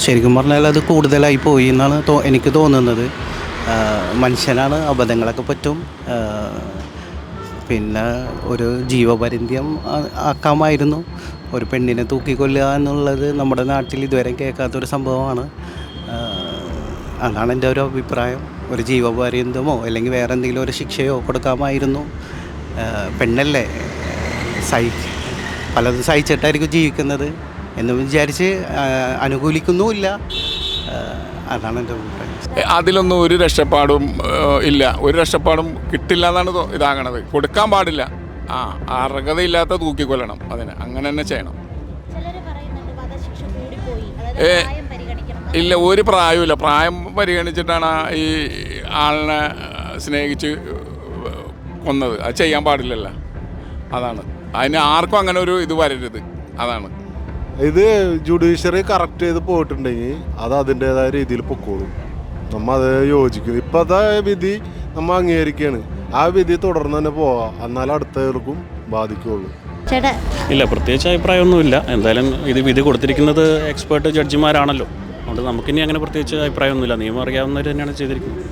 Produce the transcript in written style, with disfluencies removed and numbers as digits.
ശരിക്കും പറഞ്ഞാൽ അത് കൂടുതലായി പോയി എന്നാണ് എനിക്ക് തോന്നുന്നത്. മനുഷ്യനാണ്, അബദ്ധങ്ങളൊക്കെ പറ്റും. പിന്നെ ഒരു ജീവപര്യന്തം ആക്കാമായിരുന്നു. ഒരു പെണ്ണിനെ തൂക്കിക്കൊല്ലുക എന്നുള്ളത് നമ്മുടെ നാട്ടിൽ ഇതുവരെ കേൾക്കാത്തൊരു സംഭവമാണ്. അതാണ് എൻ്റെ ഒരു അഭിപ്രായം. ഒരു ജീവപര്യന്തമോ അല്ലെങ്കിൽ വേറെ എന്തെങ്കിലും ഒരു ശിക്ഷയോ കൊടുക്കാമായിരുന്നു. പെണ്ണല്ലേ, പലതും സഹിച്ചിട്ടായിരിക്കും ജീവിക്കുന്നത് എന്ന് വിചാരിച്ച് അനുകൂലിക്കുന്നുമില്ല. അതാണ് എൻ്റെ അഭിപ്രായം. അതിലൊന്നും ഒരു രക്ഷപ്പാടും ഇല്ല, ഒരു രക്ഷപ്പാടും കിട്ടില്ല എന്നാണ് ഇതാകണത്. കൊടുക്കാൻ പാടില്ല. അർഹതയില്ലാത്ത തൂക്കിക്കൊല്ലണം, അതിന് അങ്ങനെ തന്നെ ചെയ്യണം. ഇല്ല, ഒരു പ്രായമില്ല. പ്രായം പരിഗണിച്ചിട്ടാണ് ഈ ആളിനെ സ്നേഹിച്ച് കൊന്നത്. അത് ചെയ്യാൻ പാടില്ലല്ലോ. അതാണ് അതിന് ആർക്കും അങ്ങനെ ഒരു ഇത് വരരുത്. അതാണ് ഇത് ജുഡീഷ്യറി കറക്റ്റ് ചെയ്ത് പോയിട്ടുണ്ടെങ്കിൽ അത് അതിൻ്റെതായ രീതിയിൽ പൊക്കോളും. നമ്മൾ അത് യോജിക്കും. ഇപ്പോഴത്തെ വിധി നമ്മൾ അംഗീകരിക്കുകയാണ്. ആ വിധി തുടർന്ന് തന്നെ പോവാം, എന്നാലും അടുത്തവർക്കും ബാധിക്കുകയുള്ളൂ. ഇല്ല, പ്രത്യേകിച്ച് അഭിപ്രായമൊന്നുമില്ല. എന്തായാലും ഇത് വിധി കൊടുത്തിരിക്കുന്നത് എക്സ്പേർട്ട് ജഡ്ജിമാരാണല്ലോ. അതുകൊണ്ട് നമുക്കിനി അങ്ങനെ പ്രത്യേകിച്ച് അഭിപ്രായമൊന്നുമില്ല. നിയമം അറിയാവുന്നവർ തന്നെയാണ് ചെയ്തിരിക്കുന്നത്.